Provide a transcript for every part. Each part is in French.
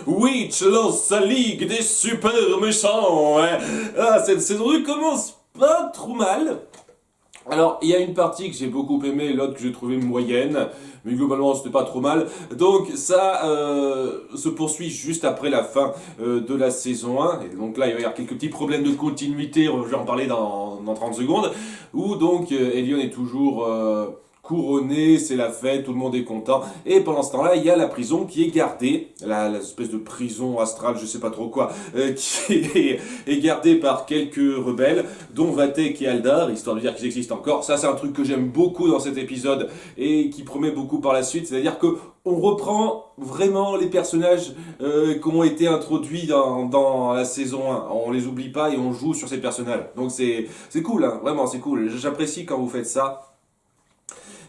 Witch lance sa ligue des super méchants. Ouais. Ah, cette saison 2 commence pas trop mal. Alors, il y a une partie que j'ai beaucoup aimée, l'autre que j'ai trouvé moyenne, mais globalement c'était pas trop mal. Donc ça se poursuit juste après la fin de la saison 1. Et donc là, il va y avoir quelques petits problèmes de continuité, je vais en parler dans 30 secondes, où donc Elion est toujours couronné, c'est la fête, tout le monde est content. Et pendant ce temps-là, il y a la prison qui est gardée, l'espèce de prison astrale, je sais pas trop quoi, qui est gardée par quelques rebelles, dont Vatek et Aldar, histoire de dire qu'ils existent encore. Ça, c'est un truc que j'aime beaucoup dans cet épisode et qui promet beaucoup par la suite. C'est-à-dire que on reprend vraiment les personnages qui ont été introduits dans la saison 1. On les oublie pas et on joue sur ces personnages. Donc c'est cool, hein, vraiment c'est cool. J'apprécie quand vous faites ça.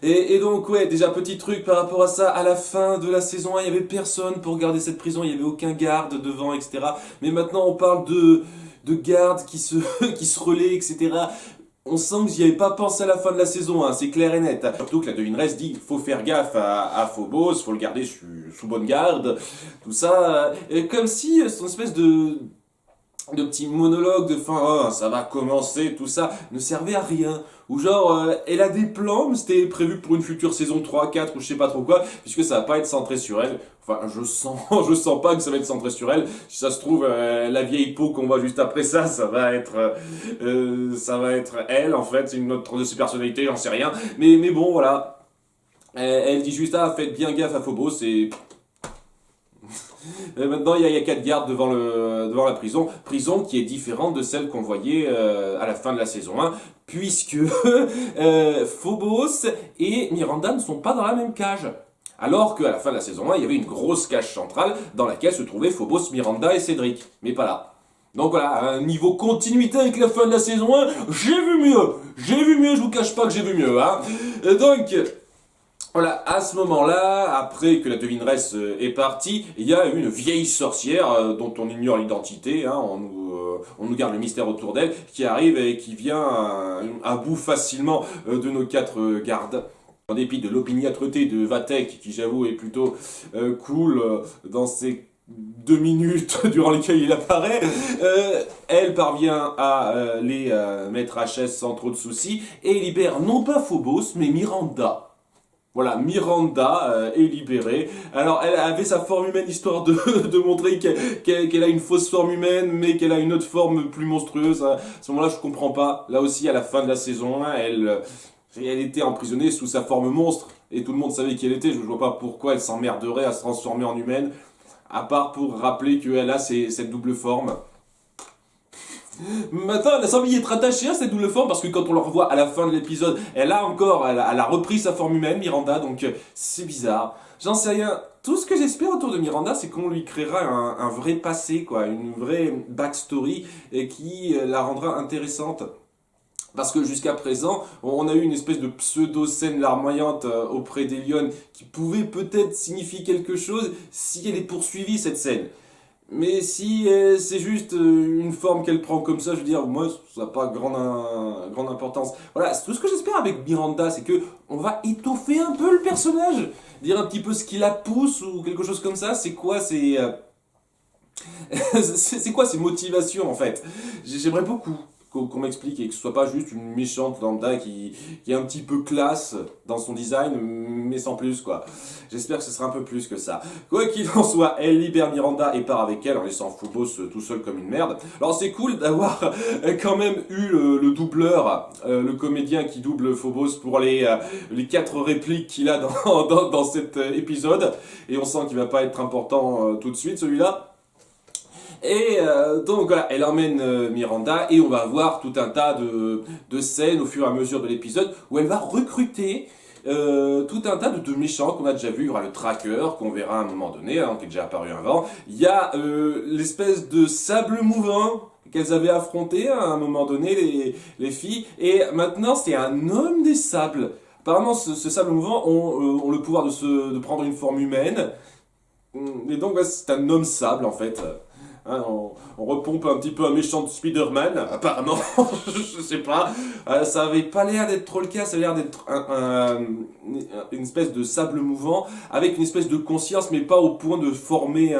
Et donc, ouais, déjà, petit truc par rapport à ça, à la fin de la saison 1, il n'y avait personne pour garder cette prison, il n'y avait aucun garde devant, etc. Mais maintenant, on parle de gardes qui se relaient, etc. On sent que j'y avais pas pensé à la fin de la saison 1, c'est clair et net. Surtout que la devineresse dit, faut faire gaffe à Phobos, faut le garder sous bonne garde, tout ça. Comme si son espèce de petits monologues de fin, oh, ça va commencer, tout ça, ne servait à rien. Ou genre, elle a des plans, mais c'était prévu pour une future saison 3, 4 ou je sais pas trop quoi, puisque ça va pas être centré sur elle. Enfin, je sens pas que ça va être centré sur elle. Si ça se trouve, la vieille peau qu'on voit juste après ça, ça va être elle, en fait, c'est une autre de ses personnalités, j'en sais rien. Mais bon, voilà. Elle dit juste, ah, faites bien gaffe à Phobos, et maintenant, il y a 4 gardes devant la prison. Prison qui est différente de celle qu'on voyait à la fin de la saison 1, puisque Phobos et Miranda ne sont pas dans la même cage. Alors qu'à la fin de la saison 1, il y avait une grosse cage centrale dans laquelle se trouvaient Phobos, Miranda et Cédric. Mais pas là. Donc voilà, à un niveau continuité avec la fin de la saison 1, j'ai vu mieux. J'ai vu mieux, je vous cache pas que j'ai vu mieux. Hein. Donc... Voilà, à ce moment-là, après que la devineresse est partie, il y a une vieille sorcière dont on ignore l'identité, hein, on nous garde le mystère autour d'elle, qui arrive et qui vient à bout facilement de nos 4 gardes. En dépit de l'opiniâtreté de Vatek, qui j'avoue est plutôt cool dans ses 2 minutes durant lesquelles il apparaît, elle parvient à les mettre à chaise sans trop de soucis et libère non pas Phobos, mais Miranda. Voilà, Miranda est libérée. Alors, elle avait sa forme humaine histoire de montrer qu'elle a une fausse forme humaine, mais qu'elle a une autre forme plus monstrueuse. À ce moment-là, je comprends pas. Là aussi, à la fin de la saison 1, elle était emprisonnée sous sa forme monstre, et tout le monde savait qui elle était. Je vois pas pourquoi elle s'emmerderait à se transformer en humaine, à part pour rappeler qu'elle a cette double forme. Maintenant, elle a semblé être attachée à cette double forme parce que quand on la revoit à la fin de l'épisode, elle a repris sa forme humaine, Miranda, donc c'est bizarre. J'en sais rien. Tout ce que j'espère autour de Miranda, c'est qu'on lui créera un vrai passé, quoi, une vraie backstory qui la rendra intéressante. Parce que jusqu'à présent, on a eu une espèce de pseudo-scène larmoyante auprès d'Elion qui pouvait peut-être signifier quelque chose si elle est poursuivie, cette scène. Mais si c'est juste une forme qu'elle prend comme ça, je veux dire, moi, ça n'a pas grande importance. Voilà, c'est tout ce que j'espère avec Miranda, c'est que on va étoffer un peu le personnage. Dire un petit peu ce qui la pousse ou quelque chose comme ça. C'est quoi c'est quoi ses motivations, en fait? J'aimerais beaucoup qu'on m'explique et que ce soit pas juste une méchante lambda qui est un petit peu classe dans son design, mais sans plus, quoi. J'espère que ce sera un peu plus que ça. Quoi qu'il en soit, elle libère Miranda et part avec elle en laissant Phobos tout seul comme une merde. Alors c'est cool d'avoir quand même eu le doubleur, le comédien qui double Phobos pour les 4 répliques qu'il a dans cet épisode. Et on sent qu'il va pas être important tout de suite, celui-là. Et donc voilà, elle emmène Miranda et on va voir tout un tas de scènes au fur et à mesure de l'épisode où elle va recruter tout un tas de méchants qu'on a déjà vu. Il y aura le tracker qu'on verra à un moment donné, hein, qui est déjà apparu avant. Il y a l'espèce de sable mouvant qu'elles avaient affronté à un moment donné, les filles. Et maintenant, c'est un homme des sables. Apparemment, ce sable mouvant ont le pouvoir de prendre une forme humaine. Et donc, ouais, c'est un homme sable, en fait. Hein, on repompe un petit peu un méchant de Spider-Man, apparemment, je sais pas. Ça avait pas l'air d'être trop le cas, ça avait l'air d'être une espèce de sable mouvant, avec une espèce de conscience, mais pas au point de former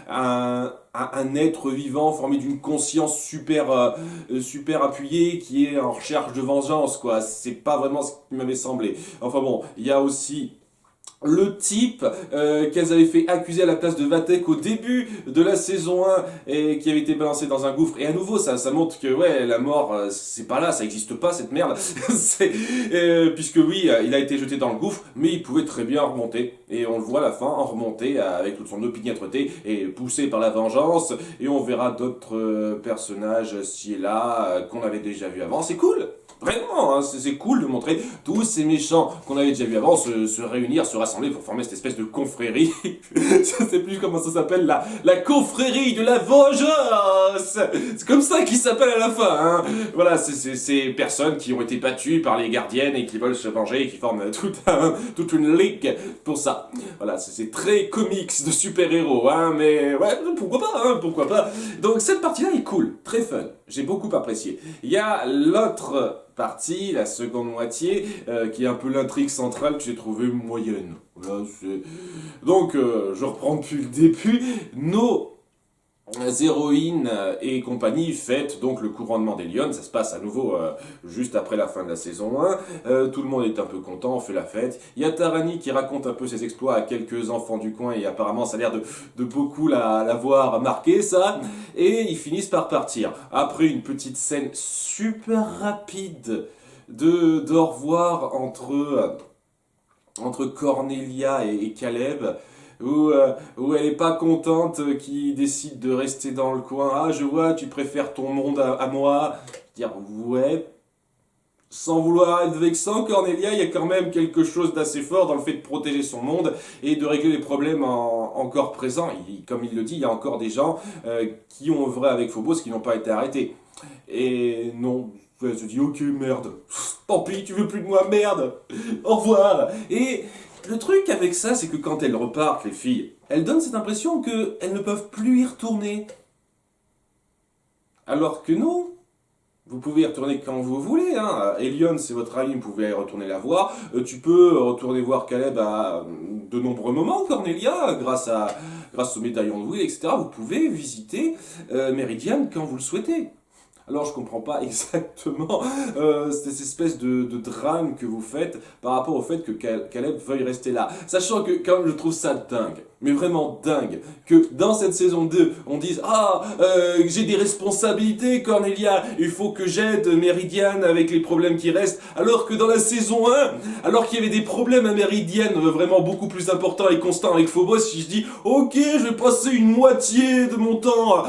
un être vivant, formé d'une conscience super appuyée, qui est en recherche de vengeance, quoi. C'est pas vraiment ce qui m'avait semblé. Enfin bon, il y a aussi le type qu'elles avaient fait accuser à la place de Vatek au début de la saison 1 et qui avait été balancé dans un gouffre. Et à nouveau, ça montre que ouais, la mort, c'est pas là, ça existe pas cette merde. Puisque oui, il a été jeté dans le gouffre, mais il pouvait très bien remonter. Et on le voit à la fin en remonter avec toute son opiniâtreté et poussé par la vengeance. Et on verra d'autres personnages ci et là qu'on avait déjà vu avant. C'est cool! Vraiment, hein, c'est cool de montrer tous ces méchants qu'on avait déjà vu avant se réunir, se rassembler pour former cette espèce de confrérie. Je sais plus comment ça s'appelle, la confrérie de la vengeance. C'est comme ça qu'ils s'appellent à la fin. Hein. Voilà, c'est ces personnes qui ont été battues par les gardiennes et qui veulent se venger et qui forment toute une ligue pour ça. Voilà, c'est très comics de super-héros, hein, mais ouais, pourquoi pas, hein, pourquoi pas. Donc cette partie-là est cool, très fun. J'ai beaucoup apprécié. Il y a l'autre partie, la seconde moitié, qui est un peu l'intrigue centrale que j'ai trouvé moyenne. Là, donc, je reprends depuis le début. Nos héroïnes et compagnie fêtent donc le couronnement des Lionnes. Ça se passe à nouveau juste après la fin de la saison 1. Tout le monde est un peu content, on fait la fête. Il y a Tarani qui raconte un peu ses exploits à quelques enfants du coin et apparemment ça a l'air de beaucoup l'avoir marqué ça. Et ils finissent par partir. Après une petite scène super rapide d'au revoir entre Cornelia et Caleb, où elle est pas contente, qui décide de rester dans le coin. Ah, je vois, tu préfères ton monde à moi. Dire, ouais, sans vouloir être vexant, Cornelia, il y a quand même quelque chose d'assez fort dans le fait de protéger son monde et de régler les problèmes encore présents. Comme il le dit, il y a encore des gens qui ont œuvré avec Phobos qui n'ont pas été arrêtés. Et non, elle se dit, ok, merde, tant pis, tu veux plus de moi, merde, au revoir. Et le truc avec ça, c'est que quand elles repartent, les filles, elles donnent cette impression qu'elles ne peuvent plus y retourner. Alors que non, vous pouvez y retourner quand vous voulez. Hein. Elion, c'est votre ami, vous pouvez y retourner la voir. Tu peux retourner voir Caleb à de nombreux moments, Cornelia, grâce au médaillon de Will, etc. Vous pouvez visiter Meridian quand vous le souhaitez. Alors je comprends pas exactement cette espèce de drame que vous faites par rapport au fait que Caleb veuille rester là. Sachant que quand même je trouve ça dingue, mais vraiment dingue, que dans cette saison 2, on dise « Ah, j'ai des responsabilités Cornelia, il faut que j'aide Meridian avec les problèmes qui restent. » Alors que dans la saison 1, alors qu'il y avait des problèmes à Meridian vraiment beaucoup plus importants et constants avec Phobos, si je dis « Ok, je vais passer une moitié de mon temps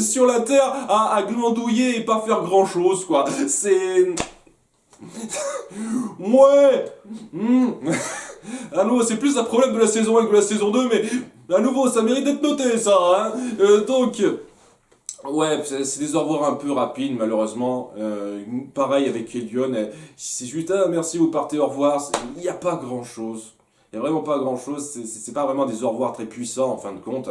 sur la Terre à glandouiller et pas faire grand chose, quoi. C'est... Ouais. À nouveau, c'est plus un problème de la saison 1 que de la saison 2, mais à nouveau, ça mérite d'être noté, ça, hein. Donc... Ouais, c'est des au revoir un peu rapides, malheureusement. Pareil avec Elion, c'est juste, ah, merci, vous partez, au revoir. Il n'y a pas grand-chose. Il n'y a vraiment pas grand-chose. C'est pas vraiment des au revoir très puissants, en fin de compte.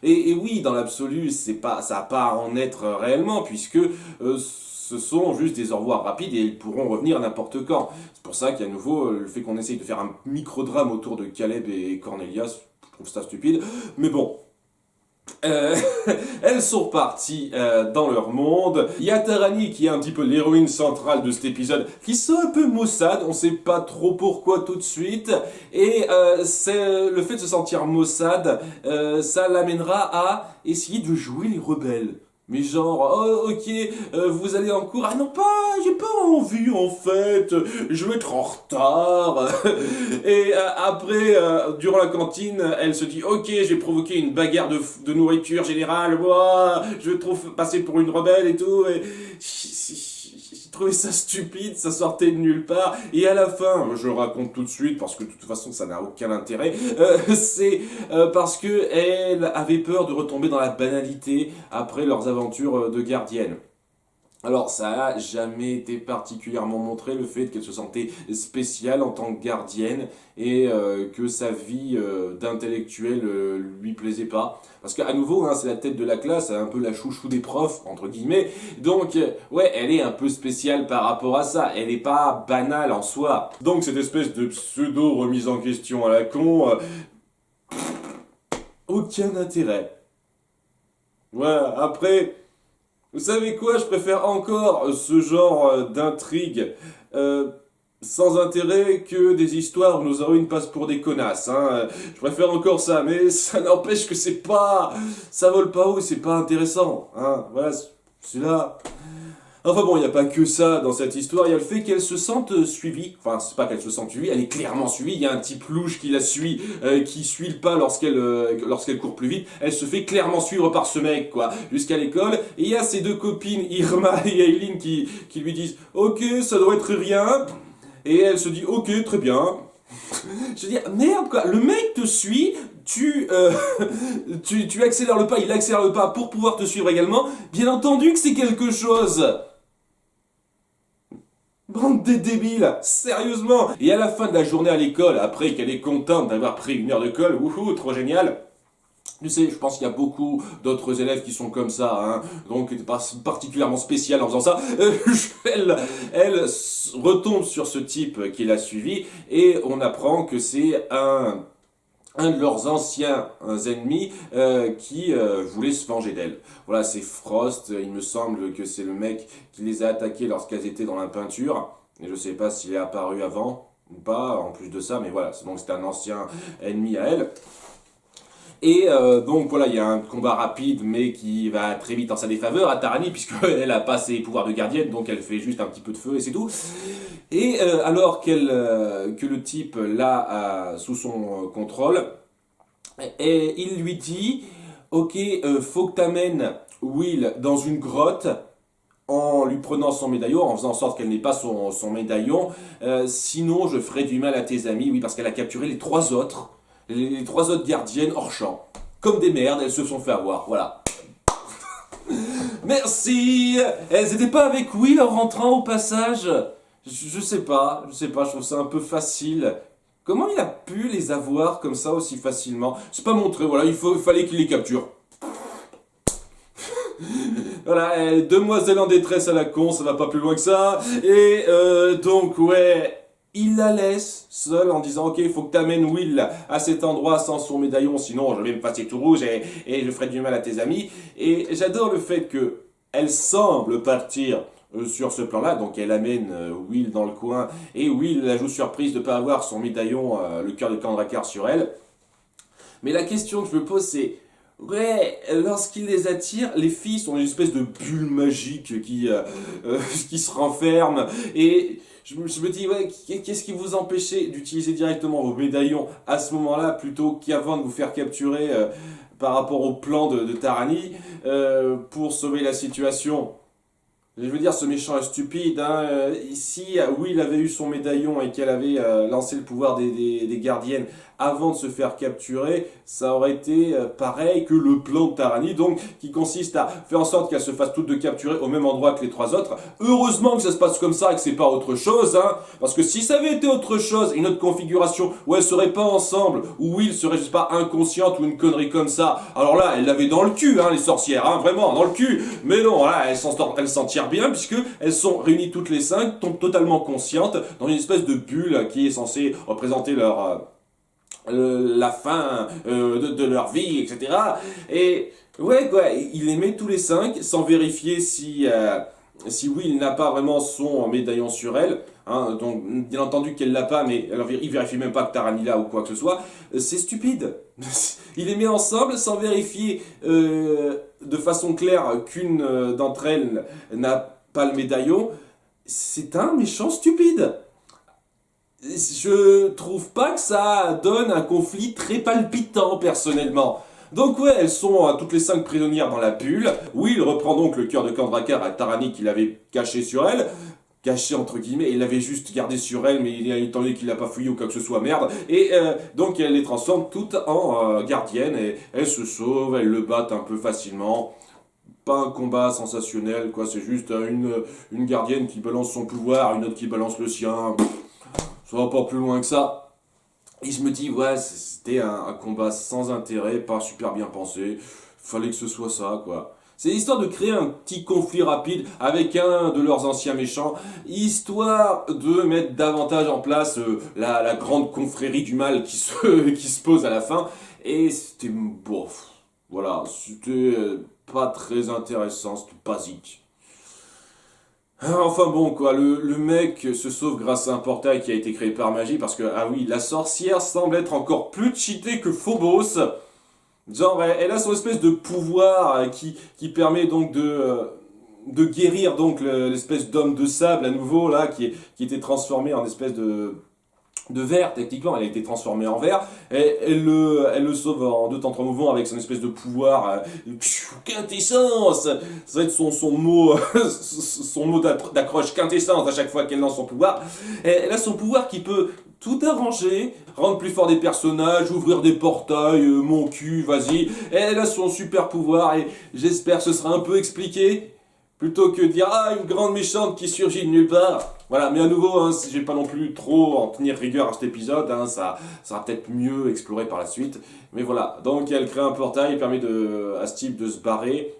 Et oui, dans l'absolu, ça n'a pas à en être réellement, puisque ce sont juste des au revoir rapides et ils pourront revenir n'importe quand. C'est pour ça qu'à nouveau, le fait qu'on essaye de faire un micro-drame autour de Caleb et Cornelia, je trouve ça stupide. Mais bon... elles sont parties dans leur monde. Il y a Tarani qui est un petit peu l'héroïne centrale de cet épisode, qui sont un peu maussade, on sait pas trop pourquoi tout de suite. Et c'est le fait de se sentir maussade, ça l'amènera à essayer de jouer les rebelles. Mais genre, oh ok, vous allez en cours, ah non pas, j'ai pas envie en fait, je vais être en retard. Et après, durant la cantine, elle se dit, ok, je vais provoquer une bagarre de nourriture générale, ouah, je vais trop passer pour une rebelle et tout. Et j'ai trouvé ça stupide, ça sortait de nulle part. Et à la fin, je le raconte tout de suite parce que de toute façon ça n'a aucun intérêt, c'est parce que elle avait peur de retomber dans la banalité après leurs aventures de gardienne. Alors, ça a jamais été particulièrement montré le fait qu'elle se sentait spéciale en tant que gardienne et que sa vie d'intellectuelle lui plaisait pas. Parce qu'à nouveau, hein, c'est la tête de la classe, c'est un peu la chouchou des profs, entre guillemets. Donc, ouais, elle est un peu spéciale par rapport à ça. Elle n'est pas banale en soi. Donc, cette espèce de pseudo remise en question à la con, aucun intérêt. Voilà, après. Vous savez quoi, je préfère encore ce genre d'intrigue euh, sans intérêt que des histoires où nos héroïnes passent pour des connasses. Hein. Je préfère encore ça, mais ça n'empêche que c'est pas... Ça vole pas haut, c'est pas intéressant. Hein. Voilà, c'est là... Enfin bon, il n'y a pas que ça dans cette histoire, il y a le fait qu'elle se sente suivie. Enfin, c'est pas qu'elle se sente suivie, elle est clairement suivie. Il y a un type louche qui la suit, qui suit le pas lorsqu'elle court plus vite. Elle se fait clairement suivre par ce mec, quoi, jusqu'à l'école. Et il y a ses deux copines, Irma et Aileen, qui lui disent « Ok, ça doit être rien ». Et elle se dit « Ok, très bien ». Je veux dire, merde quoi, le mec te suit, tu accélères le pas, il accélère le pas pour pouvoir te suivre également. Bien entendu que c'est quelque chose. Bande de débiles, sérieusement. Et à la fin de la journée à l'école, après qu'elle est contente d'avoir pris une heure de colle, wouhou, trop génial. Tu sais, je pense qu'il y a beaucoup d'autres élèves qui sont comme ça, hein, donc pas particulièrement spécial en faisant ça. Elle retombe sur ce type qui l'a suivi et on apprend que c'est un de leurs anciens ennemis qui voulait se venger d'elle. Voilà, c'est Frost, il me semble que c'est le mec qui les a attaqués lorsqu'elles étaient dans la peinture. Et je sais pas s'il est apparu avant ou pas, en plus de ça, mais voilà, donc c'est un ancien ennemi à elle. Et donc voilà, il y a un combat rapide, mais qui va très vite en sa défaveur à Tarani, puisqu'elle a pas ses pouvoirs de gardienne, donc elle fait juste un petit peu de feu et c'est tout. Et alors que le type l'a sous son contrôle, et il lui dit, ok, faut que t'amènes Will dans une grotte en lui prenant son médaillon, en faisant en sorte qu'elle n'ait pas son médaillon, sinon je ferai du mal à tes amis, oui, parce qu'elle a capturé les trois autres gardiennes hors champ. Comme des merdes, elles se sont fait avoir, voilà. Merci. Elles étaient pas avec Will en rentrant au passage. Je sais pas, je trouve ça un peu facile. Comment il a pu les avoir comme ça aussi facilement? C'est pas montré, voilà, il fallait qu'il les capture. Voilà, demoiselle en détresse à la con, ça va pas plus loin que ça. Et donc, ouais, il la laisse seule en disant ok, il faut que t'amènes Will à cet endroit sans son médaillon, sinon je vais me passer tout rouge et je ferai du mal à tes amis. Et j'adore le fait que elle semble partir sur ce plan-là, donc elle amène Will dans le coin et Will la joue surprise de ne pas avoir son médaillon, le cœur de Kandrakar sur elle. Mais la question que je me pose c'est ouais, lorsqu'il les attire, les filles sont une espèce de bulle magique qui se renferme. Et je me dis, ouais, qu'est-ce qui vous empêchait d'utiliser directement vos médaillons à ce moment-là plutôt qu'avant de vous faire capturer par rapport au plan de Tarani pour sauver la situation? Je veux dire, ce méchant est stupide. Hein. Si Will avait eu son médaillon et qu'elle avait lancé le pouvoir des gardiennes avant de se faire capturer, ça aurait été pareil que le plan de Tarani, donc qui consiste à faire en sorte qu'elles se fassent toutes de capturer au même endroit que les trois autres. Heureusement que ça se passe comme ça et que c'est pas autre chose, hein, parce que si ça avait été autre chose, une autre configuration où elles seraient pas ensemble, où Will serait juste pas inconsciente ou une connerie comme ça, alors là, elles l'avaient dans le cul, hein, les sorcières, hein, vraiment dans le cul. Mais non, là, elles s'en tirent bien puisque elles sont réunies toutes les cinq, totalement conscientes, dans une espèce de bulle qui est censée représenter la fin de leur vie, etc. Et ouais, quoi, il les met tous les cinq sans vérifier si Will n'a pas vraiment son médaillon sur elle. Hein, donc, bien entendu qu'elle l'a pas, mais alors, il vérifie même pas que Tarani l'a ou quoi que ce soit. C'est stupide. Il les met ensemble sans vérifier de façon claire qu'une d'entre elles n'a pas le médaillon. C'est un méchant stupide. Je trouve pas que ça donne un conflit très palpitant personnellement. Donc ouais, elles sont toutes les cinq prisonnières dans la bulle. Will reprend donc le cœur de Kandrakar à Tarani qu'il avait caché sur elle. Caché entre guillemets, il l'avait juste gardé sur elle, mais étant donné qu'il l'a pas fouillé ou quoi que ce soit, merde. Et donc elle les transforme toutes en gardiennes et elles se sauvent, elles le battent un peu facilement. pas un combat sensationnel, quoi. C'est juste une gardienne qui balance son pouvoir, une autre qui balance le sien. Ça va pas plus loin que ça. Et je me dis, ouais, c'était un combat sans intérêt, pas super bien pensé. Fallait que ce soit ça, quoi. C'est histoire de créer un petit conflit rapide avec un de leurs anciens méchants, histoire de mettre davantage en place la grande confrérie du mal qui se pose à la fin. Et c'était bof. Voilà, c'était pas très intéressant, c'était basique. Enfin bon, quoi, le mec se sauve grâce à un portail qui a été créé par magie, parce que, ah oui, la sorcière semble être encore plus cheatée que Phobos. Genre, elle a son espèce de pouvoir qui permet donc de guérir donc l'espèce d'homme de sable à nouveau, là, qui était transformé en espèce de verre, techniquement, elle a été transformée en verre, et elle le sauve en deux temps trois mouvements avec son espèce de pouvoir quintessence. Ça va être son mot, son mot d'accroche, quintessence, à chaque fois qu'elle lance son pouvoir. Et elle a son pouvoir qui peut tout arranger, rendre plus fort des personnages, ouvrir des portails, mon cul, vas-y. Et elle a son super pouvoir, et j'espère que ce sera un peu expliqué, plutôt que de dire ah une grande méchante qui surgit de nulle part. Voilà, mais à nouveau, hein, si j'ai pas non plus trop en tenir rigueur à cet épisode, hein, ça sera peut-être mieux exploré par la suite. Mais voilà, donc elle crée un portail, elle permet à ce type de se barrer,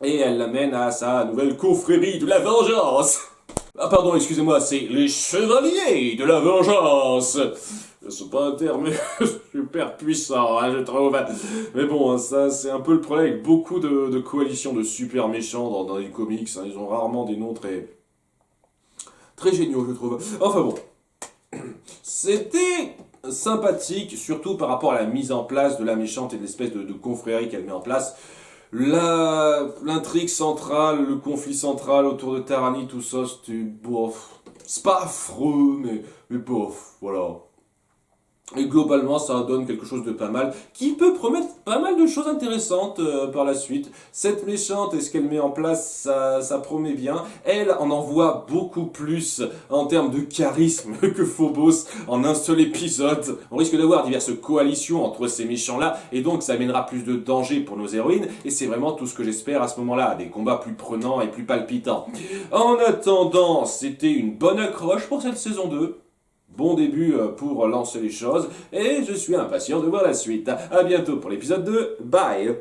et elle l'amène à sa nouvelle confrérie de la vengeance. Ah pardon, excusez-moi, c'est les chevaliers de la vengeance. C'est pas un terme super puissant, hein, je trouve. Mais bon, ça c'est un peu le problème avec beaucoup de coalitions de super méchants dans les comics. Hein. Ils ont rarement des noms très géniaux, je trouve. Enfin bon, c'était sympathique, surtout par rapport à la mise en place de la méchante et de l'espèce de confrérie qu'elle met en place. L'intrigue centrale, le conflit central autour de Tarani, tout ça, c'était bof. C'est pas affreux, mais bof, voilà. Et globalement, ça donne quelque chose de pas mal, qui peut promettre pas mal de choses intéressantes par la suite. Cette méchante et ce qu'elle met en place, ça promet bien. Elle en envoie beaucoup plus en termes de charisme que Phobos en un seul épisode. On risque d'avoir diverses coalitions entre ces méchants-là, et donc ça amènera plus de danger pour nos héroïnes, et c'est vraiment tout ce que j'espère à ce moment-là, des combats plus prenants et plus palpitants. En attendant, c'était une bonne accroche pour cette saison 2. Bon début pour lancer les choses, et je suis impatient de voir la suite. A bientôt pour l'épisode 2, bye!